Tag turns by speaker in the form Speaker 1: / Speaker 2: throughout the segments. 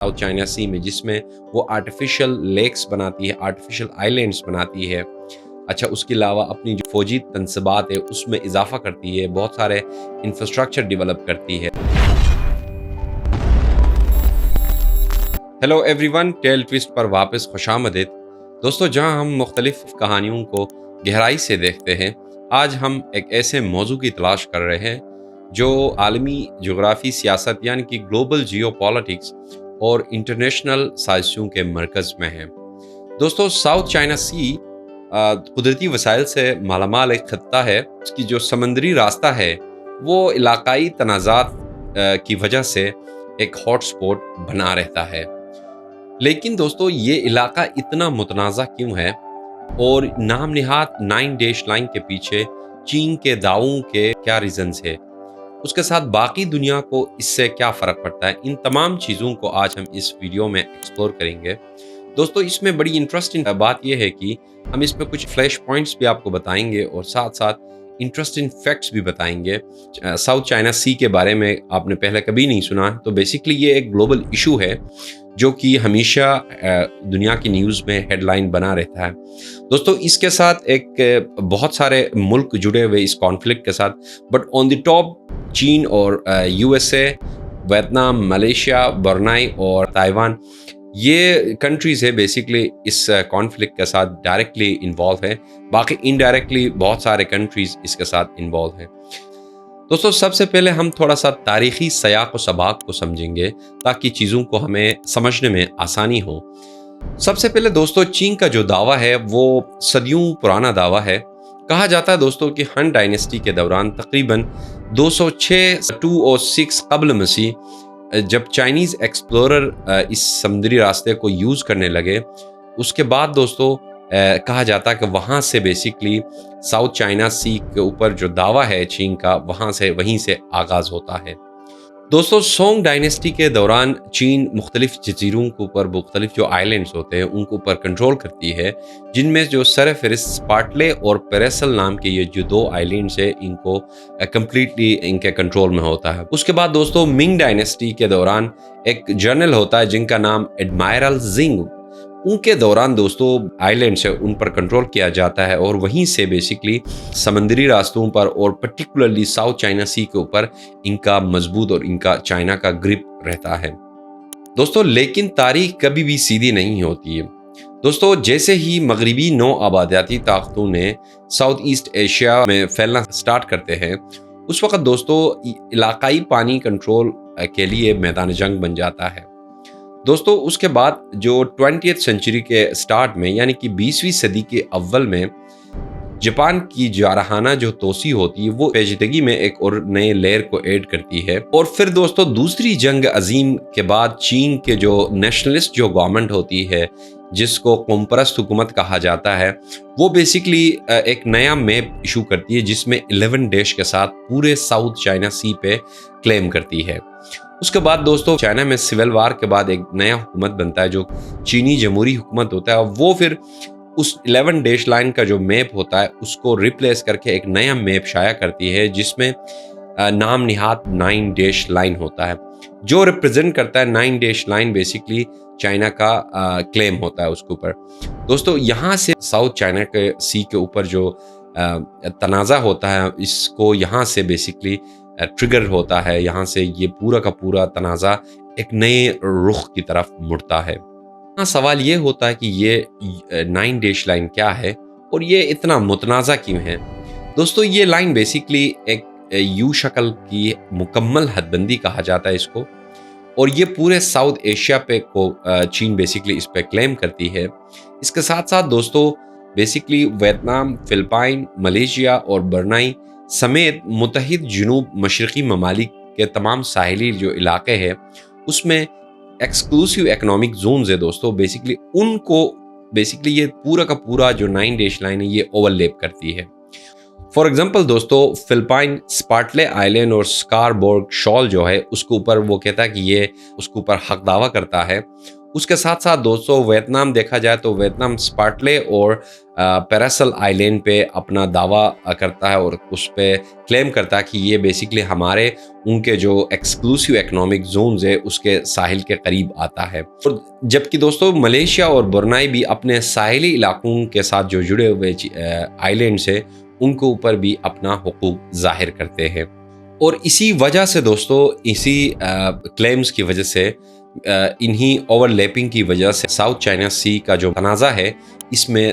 Speaker 1: South China सी में, जिसमें वो आर्टिफिशियल लेक्स बनाती है, आर्टिफिशियल आइलैंड्स बनाती है। अच्छा, उसके अलावा अपनी जो फौजी तनसबात है उसमें इजाफा करती है, बहुत सारे इंफ्रास्ट्रक्चर डेवलप करती है। हेलो एवरीवन, टेल ट्विस्ट पर वापस खुशामदीद। दोस्तों, जहां हम मुख्तलिफ कहानियों को गहराई से देखते हैं, आज हम एक ऐसे मौजू की तलाश कर रहे हैं जो आलमी जोग्राफी सियासत यानी कि ग्लोबल जियोपॉलिटिक्स और इंटरनेशनल साजिशों के मरकज़ में है। दोस्तों, साउथ चाइना सी कुदरती वसाइल से मालामाल एक खत्ता है। उसकी जो समंदरी रास्ता है वो इलाकाई तनाज़ात की वजह से एक हॉट स्पॉट बना रहता है। लेकिन दोस्तों, ये इलाका इतना मुतनाज़ा क्यों है और नाम निहात 9 डैश लाइन के पीछे चीन के दावों के क्या रीजंस है, उसके साथ बाकी दुनिया को इससे क्या फ़र्क पड़ता है, इन तमाम चीज़ों को आज हम इस वीडियो में एक्सप्लोर करेंगे। दोस्तों, इसमें बड़ी इंटरेस्टिंग बात यह है कि हम इसमें कुछ फ्लैश पॉइंट्स भी आपको बताएंगे और साथ साथ इंटरेस्टिंग फैक्ट्स भी बताएंगे। साउथ चाइना सी के बारे में आपने पहले कभी नहीं सुना, तो बेसिकली ये एक ग्लोबल इशू है जो कि हमेशा दुनिया की न्यूज़ में हेडलाइन बना रहता है। दोस्तों, इसके साथ एक बहुत सारे मुल्क जुड़े हुए इस कॉन्फ्लिक्ट के साथ, बट ऑन द टॉप चीन और यूएसए, वियतनाम, मलेशिया, ब्रुनेई और ताइवान, ये कंट्रीज़ है बेसिकली इस कॉन्फ्लिक्ट के साथ डायरेक्टली इन्वॉल्व है। बाकी इनडायरेक्टली बहुत सारे कंट्रीज़ इसके साथ इन्वॉल्व हैं। दोस्तों, सबसे पहले हम थोड़ा सा तारीख़ी सयाक़ व सबाक़ को समझेंगे ताकि चीज़ों को हमें समझने में आसानी हो। सबसे पहले दोस्तों, चीन का जो दावा है वो सदियों पुराना दावा है। कहा जाता है दोस्तों कि हन डायनेस्टी के दौरान तकरीबन 206 कब्ल मसीह जब चाइनीज़ एक्सप्लोरर इस समुद्री रास्ते को यूज़ करने लगे, उसके बाद दोस्तों कहा जाता है कि वहाँ से बेसिकली साउथ चाइना सी के ऊपर जो दावा है चीन का, वहीं से आगाज़ होता है। दोस्तों, सोंग डायनेस्टी के दौरान चीन मुख्तलिफ जजीरों के ऊपर, मुख्तलिफ जो आइलैंड्स होते हैं उनके ऊपर कंट्रोल करती है, जिनमें जो सरफहरिस्त स्पार्टले और पेरेसल नाम के ये जो 2 आइलैंड्स है, इनको कम्प्लीटली इनके कंट्रोल में होता है। उसके बाद दोस्तों, मिंग डायनेस्टी के दौरान एक जनरल होता है जिनका नाम एडमायरल जिंग, उनके दौरान दोस्तों आइलैंड्स है उन पर कंट्रोल किया जाता है और वहीं से बेसिकली समंदरी रास्तों पर और पर्टिकुलरली साउथ चाइना सी के ऊपर इनका मजबूत और इनका चाइना का ग्रिप रहता है। दोस्तों, लेकिन तारीख कभी भी सीधी नहीं होती है। दोस्तों, जैसे ही मगरबी नौ आबादियाती ताकतों ने साउथ ईस्ट एशिया में फैलना स्टार्ट करते हैं, उस वक्त दोस्तों इलाकाई पानी कंट्रोल के लिए मैदान जंग बन जाता है। दोस्तों, उसके बाद जो 20th सेंचुरी के स्टार्ट में यानी कि 20वीं सदी के अव्वल में जापान की जारहाना जो तोसी होती है वो पेचीदगी में एक और नए लेयर को ऐड करती है। और फिर दोस्तों, दूसरी जंग अजीम के बाद चीन के जो नेशनलिस्ट जो गवर्नमेंट होती है, जिसको कौमपरस्त हुकूमत कहा जाता है, वो बेसिकली एक नया मैप इशू करती है जिसमें 11 डैश के साथ पूरे साउथ चाइना सी पे क्लेम करती है। उसके बाद दोस्तों, चाइना में सिविल वार के बाद एक नया हुकूमत बनता है जो चीनी जमहूरी हुकूमत होता है। वो फिर उस 11 डैश लाइन का जो मैप होता है उसको रिप्लेस करके एक नया मैप शाया करती है जिसमें नाम निहात 9 डैश लाइन होता है, जो रिप्रेजेंट करता है 9 डैश लाइन बेसिकली चाइना का क्लेम होता है उसके ऊपर। दोस्तों, यहाँ से साउथ चाइना के सी के ऊपर जो तनाज़ा होता है, इसको यहाँ से बेसिकली ट्रिगर होता है, यहाँ से ये पूरा का पूरा तनाज़ा एक नए रुख की तरफ मुड़ता है। हाँ, सवाल ये होता है कि ये 9 डैश लाइन क्या है और ये इतना मुतनाज़ा क्यों है। दोस्तों, ये लाइन बेसिकली एक यू शक्ल की मुकम्मल हदबंदी कहा जाता है इसको, और ये पूरे साउथ एशिया पे को चीन बेसिकली इस पे क्लेम करती है। इसके साथ साथ दोस्तों बेसिकली वियतनाम, फिलिपाइन, मलेशिया और ब्रुनेई समेत मुत्तहिद जुनूब मशरक़ी ममालिक के तमाम साहिली जो इलाके हैं उसमें एक्सक्लूसिव इकोनॉमिक जोन्स है दोस्तों, बेसिकली उनको बेसिकली ये पूरा का पूरा जो 9 डैश लाइन है ये ओवरलैप करती है। फॉर एग्जांपल दोस्तों, फिलिपाइन स्पार्टले आइलैंड और स्कारबोर्ग शॉल जो है उसके ऊपर वो कहता है कि ये उसके ऊपर हक दावा करता है, اس کے ساتھ ساتھ دوستوں ویتنام دیکھا جائے تو ویتنام سپارٹلے اور پیراسل آئلینڈ پہ اپنا دعویٰ کرتا ہے اور اس پہ کلیم کرتا ہے کہ یہ بیسکلی ہمارے ان کے جو ایکسکلوسیو اکنامک زونز ہے اس کے ساحل کے قریب آتا ہے. اور جبکہ دوستوں ملیشیا اور برونائی بھی اپنے ساحلی علاقوں کے ساتھ جو جڑے ہوئے آئلینڈس ہیں ان کے اوپر بھی اپنا حقوق ظاہر کرتے ہیں. اور اسی وجہ سے دوستوں اسی کلیمز کی وجہ سے انہی اوور لیپنگ کی وجہ سے ساؤتھ چائنا سی کا جو تنازع ہے اس میں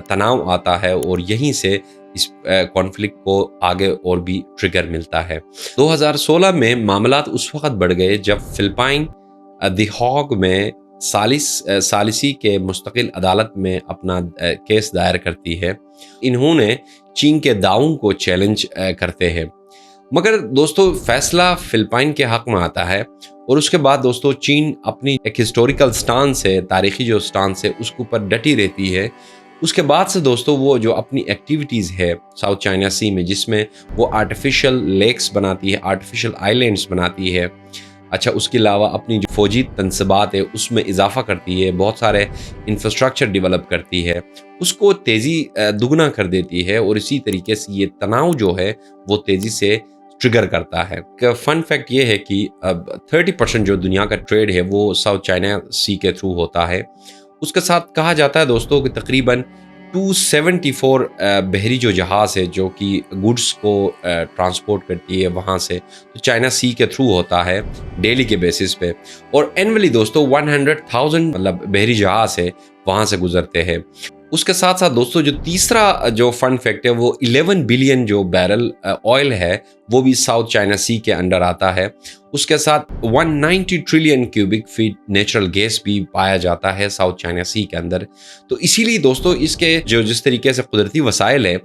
Speaker 1: تناؤ آتا ہے اور یہیں سے اس کانفلکٹ کو آگے اور بھی ٹریگر ملتا ہے. 2016 میں معاملات اس وقت بڑھ گئے جب فلپائن دی ہاگ میں ثالثی کے مستقل عدالت میں اپنا کیس دائر کرتی ہے. انہوں نے چین کے دعووں کو چیلنج کرتے ہیں مگر دوستوں فیصلہ فلپائن کے حق میں آتا ہے. اور اس کے بعد دوستوں چین اپنی ایک ہسٹوریکل سٹانس ہے, تاریخی جو سٹانس ہے اس کے اوپر ڈٹی رہتی ہے. اس کے بعد سے دوستوں وہ جو اپنی ایکٹیویٹیز ہے ساؤتھ چائنا سی میں جس میں وہ آرٹیفیشل لیکس بناتی ہے, آرٹیفیشل آئلینڈس بناتی ہے, اچھا اس کے علاوہ اپنی جو فوجی تنصیبات ہے اس میں اضافہ کرتی ہے, بہت سارے انفراسٹرکچر ڈیولپ کرتی ہے, اس کو تیزی دگنا کر دیتی ہے. اور اسی طریقے سے یہ تناؤ جو ہے وہ تیزی سے ٹریگر کرتا ہے. فن فیکٹ یہ ہے کہ 30% جو دنیا کا ٹریڈ ہے وہ ساؤتھ چائنا سی کے تھرو ہوتا ہے. اس کے ساتھ کہا جاتا ہے دوستوں کہ تقریباً 274 بحری جو جہاز ہے جو کہ گڈس کو ٹرانسپورٹ کرتی ہے وہاں سے تو چائنا سی کے تھرو ہوتا ہے ڈیلی کے بیسس پہ. اور اینولی دوستوں 100,000 مطلب بحری جہاز ہے وہاں سے گزرتے ہیں. اس کے ساتھ ساتھ دوستوں جو تیسرا جو فن فیکٹ ہے وہ 11 بلین جو بیرل آئل ہے وہ بھی ساؤتھ چائنا سی کے انڈر آتا ہے. اس کے ساتھ 190 trillion cubic feet natural gas بھی پایا جاتا ہے ساؤتھ چائنا سی کے اندر. تو اسی لیے دوستوں اس کے جو جس طریقے سے قدرتی وسائل ہے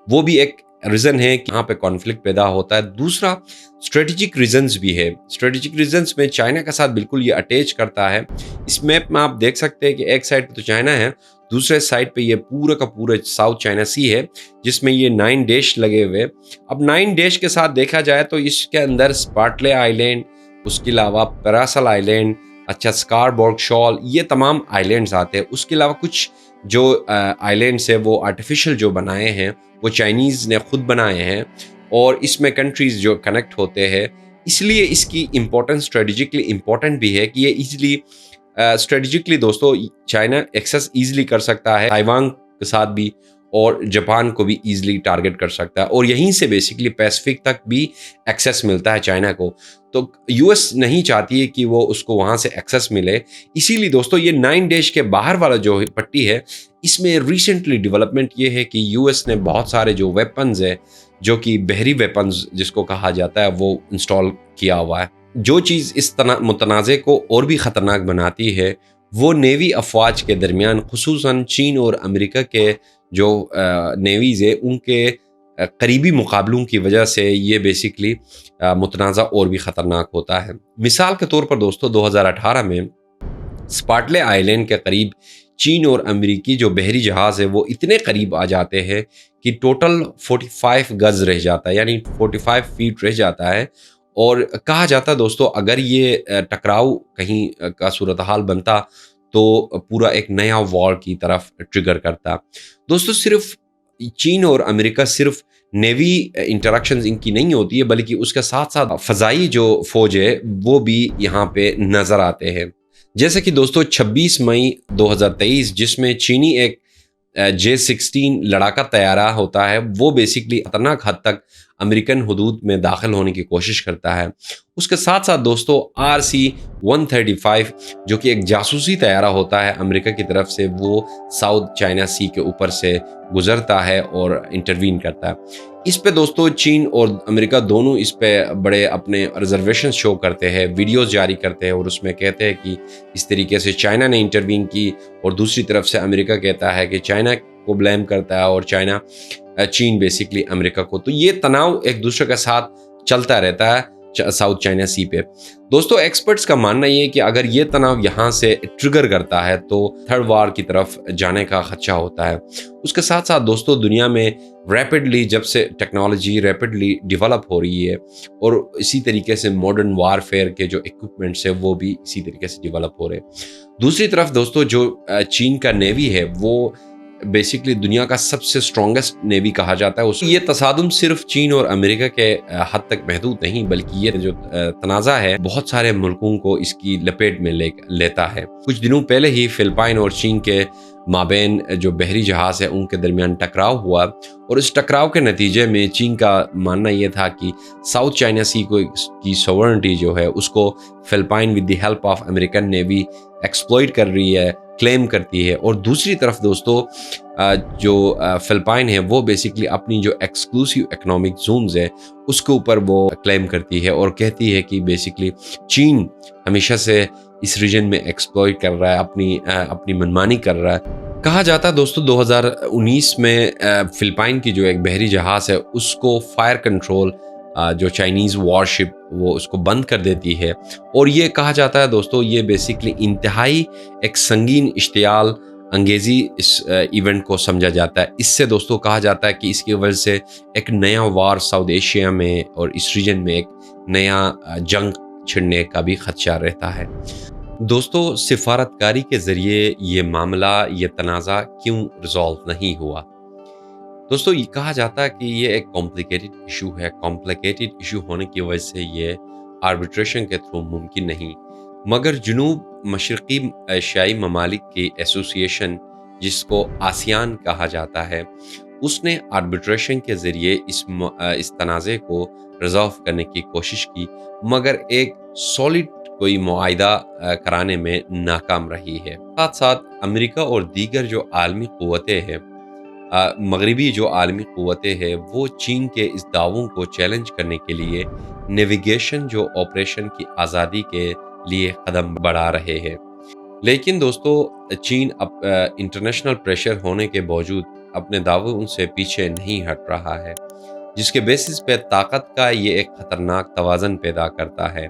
Speaker 1: وہ بھی ایک ریزن ہے کہ یہاں پہ کانفلکٹ پیدا ہوتا ہے. دوسرا اسٹریٹجک ریزنز بھی ہے. اسٹریٹجک ریزنز میں چائنا کے ساتھ بالکل یہ اٹیچ کرتا ہے. اس میپ میں آپ دیکھ سکتے ہیں کہ ایک سائڈ پہ تو چائنا ہے, دوسرے سائڈ پہ یہ پورا کا پورا ساؤتھ چائنا سی ہے جس میں یہ 9 دیش لگے ہوئے. اب 9 دیش کے ساتھ دیکھا جائے تو اس کے اندر سپارٹلے آئلینڈ, اس کے علاوہ پیراسل آئلینڈ, اچھا سکاربورگ شال, یہ تمام آئلینڈز آتے ہیں. اس کے علاوہ کچھ جو آئلینڈس ہیں وہ آرٹیفیشل جو بنائے ہیں وہ چائنیز نے خود بنائے ہیں اور اس میں کنٹریز جو کنیکٹ ہوتے ہیں. اس لیے اس کی امپورٹنس اسٹریٹجکلی امپورٹنٹ بھی ہے کہ یہ ایزیلی اسٹریٹجکلی دوستوں چائنا ایکسیس ایزیلی کر سکتا ہے تائیوان کے ساتھ بھی اور جاپان کو بھی ایزیلی ٹارگٹ کر سکتا ہے. اور یہیں سے بیسکلی پیسفک تک بھی ایکسیس ملتا ہے چائنا کو. تو یو ایس نہیں چاہتی ہے کہ وہ اس کو وہاں سے ایکسیس ملے. اسی لیے دوستوں یہ 9 دیش کے باہر والا جو پٹی ہے اس میں ریسنٹلی ڈیولپمنٹ یہ ہے کہ یو ایس نے بہت سارے جو ویپنز ہے جو کہ بحری ویپنز جس کو کہا جاتا ہے وہ انسٹال کیا ہوا ہے. جو چیز اس متنازع کو اور بھی خطرناک بناتی ہے وہ نیوی افواج کے درمیان خصوصاً چین اور امریکہ کے جو نیویز ہے ان کے قریبی مقابلوں کی وجہ سے یہ بیسکلی متنازع اور بھی خطرناک ہوتا ہے. مثال کے طور پر دوستوں 2018 میں سپارٹلے آئلینڈ کے قریب چین اور امریکی جو بحری جہاز ہے وہ اتنے قریب آ جاتے ہیں کہ ٹوٹل 45 گز رہ جاتا ہے, یعنی 45 فیٹ رہ جاتا ہے. اور کہا جاتا ہے دوستوں اگر یہ ٹکراؤ کہیں کا صورتحال بنتا تو پورا ایک نیا وار کی طرف ٹریگر کرتا. دوستوں صرف چین اور امریکہ صرف نیوی انٹریکشنز ان کی نہیں ہوتی ہے بلکہ اس کے ساتھ ساتھ فضائی جو فوج ہے وہ بھی یہاں پہ نظر آتے ہیں. جیسے کہ دوستوں 26 مئی 2023 جس میں چینی ایک J-16 لڑاکا طیارہ ہوتا ہے وہ بیسکلی خطرناک حد تک امریکن حدود میں داخل ہونے کی کوشش کرتا ہے. اس کے ساتھ ساتھ دوستوں RC-135 جو کہ ایک جاسوسی طیارہ ہوتا ہے امریکہ کی طرف سے وہ ساؤتھ چائنا سی کے اوپر سے گزرتا ہے اور انٹروین کرتا ہے. اس پہ دوستوں چین اور امریکہ دونوں اس پہ بڑے اپنے ریزرویشن شو کرتے ہیں, ویڈیوز جاری کرتے ہیں اور اس میں کہتے ہیں کہ اس طریقے سے چائنا نے انٹروین کی اور دوسری طرف سے امریکہ کہتا ہے کہ چائنا کو بلیم کرتا ہے اور چین بیسکلی امریکہ کو. تو یہ تناؤ ایک دوسرے کے ساتھ چلتا رہتا ہے साउथ चाइना सी पे। दोस्तों एक्सपर्ट्स का मानना ये है कि अगर ये तनाव यहाँ से ट्रिगर करता है तो थर्ड वार की तरफ जाने का खदशा होता है। उसके साथ साथ दोस्तों दुनिया में रैपिडली, जब से टेक्नोलॉजी रैपिडली डेवलप हो रही है और इसी तरीके से मॉडर्न वारफेयर के जो इक्विपमेंट्स है वो भी इसी तरीके से डेवलप हो रहे हैं। दूसरी तरफ दोस्तों जो चीन का नेवी है वो बेसिकली दुनिया का सबसे स्ट्रॉन्गेस्ट नेवी कहा जाता है। ये तसादुम सिर्फ चीन और अमेरिका के हद तक महदूद नहीं, बल्कि ये जो तनाज़ा है बहुत सारे मुल्कों को इसकी लपेट में लेता है। कुछ दिनों पहले ही फिलिपाइन और चीन के माबेन जो बहरी जहाज है उनके दरमियान टकराव हुआ और इस टकराव के नतीजे में चीन का मानना यह था कि साउथ चाइना सी की सॉवरेनिटी जो है उसको Philippine with the help of American navy exploit कर रही है, क्लेम करती है। और दूसरी तरफ दोस्तों जो फिलिपाइन है वो बेसिकली अपनी जो एक्सक्लूसिव इकोनॉमिक जोन्स है उसके ऊपर वो क्लेम करती है और कहती है कि बेसिकली चीन हमेशा से इस रीजन में एक्सप्लॉइट कर रहा है, अपनी मनमानी कर रहा है। कहा जाता है दोस्तों 2019 में फिलिपाइन की जो एक बहरी जहाज़ है उसको फायर कंट्रोल जो चाइनीज़ वॉरशिप वो उसको बंद कर देती है। और ये कहा जाता है दोस्तों ये बेसिकली इंतहाई एक संगीन इश्तियाल अंगेज़ी इस इवेंट को समझा जाता है। इससे दोस्तों कहा जाता है कि इसकी वजह से एक नया वार साउथ एशिया में और इस रीजन में एक नया जंग छिड़ने का भी खदशा रहता है। दोस्तों सिफारतकारी के ज़रिए ये मामला, ये तनाज़ा क्यों रिजॉल्व नहीं हुआ? दोस्तों ये कहा जाता है कि ये एक कॉम्प्लिकेटेड इशू है। कॉम्प्लिकेटेड इशू होने की वजह से ये आर्बिट्रेशन के थ्रू मुमकिन नहीं, मगर जनूब मशरक़ी एशियाई ममालिक की एसोसिएशन जिसको आसियान कहा जाता है उसने आर्बिट्रेशन के ज़रिए इस तनाज़े को रिजॉल्व करने की कोशिश की, मगर एक सॉलिड कोई मुआहिदा कराने में नाकाम रही है। साथ साथ अमेरिका और दीगर जो आलमी क़ुव्वतें हैं, मगरबी जो आलमी क़ुव्वतें हैं वो चीन के इस दावों को चैलेंज करने के लिए नेविगेशन जो ऑपरेशन की आज़ादी के लिए कदम बढ़ा रहे हैं। लेकिन दोस्तों चीन अब इंटरनेशनल प्रेशर होने के बावजूद अपने दावों से पीछे नहीं हट रहा है, जिसके बेसिस पे ताकत का ये एक ख़तरनाक तवाज़न पैदा करता है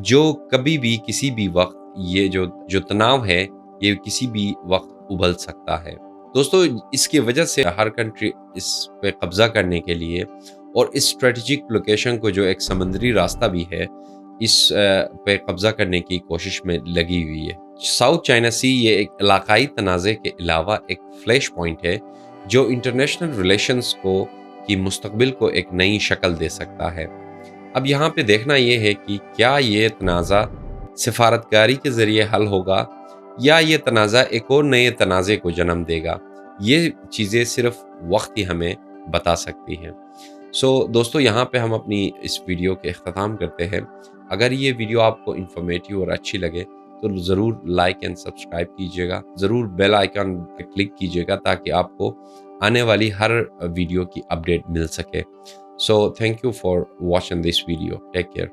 Speaker 1: जो कभी भी किसी भी वक्त ये जो तनाव है ये किसी भी वक्त उबल सकता है। दोस्तों इसकी वजह से हर कंट्री इस पे कब्ज़ा करने के लिए और इस स्ट्रेटजिक लोकेशन को जो एक समंदरी रास्ता भी है इस पे कब्ज़ा करने की कोशिश में लगी हुई है। साउथ चाइना सी ये एक इलाकाई तनाज़े के अलावा एक फ्लैश पॉइंट है जो इंटरनेशनल रिलेशंस की मुस्तकबिल को एक नई शक्ल दे सकता है। अब यहाँ पे देखना ये है कि क्या ये तनाज़ा सिफारतकारी के ज़रिए हल होगा या ये तनाज़ा एक और नए तनाज़े को जन्म देगा। ये चीज़ें सिर्फ वक्त ही हमें बता सकती हैं। दोस्तों यहाँ पे हम अपनी इस वीडियो के इख्तिताम करते हैं। अगर ये वीडियो आपको इन्फॉर्मेटिव और अच्छी लगे तो ज़रूर लाइक एंड सब्सक्राइब कीजिएगा, ज़रूर बेल आइकन पर क्लिक कीजिएगा ताकि आपको आने वाली हर वीडियो की अपडेट मिल सके। So thank you for watching this video. Take care.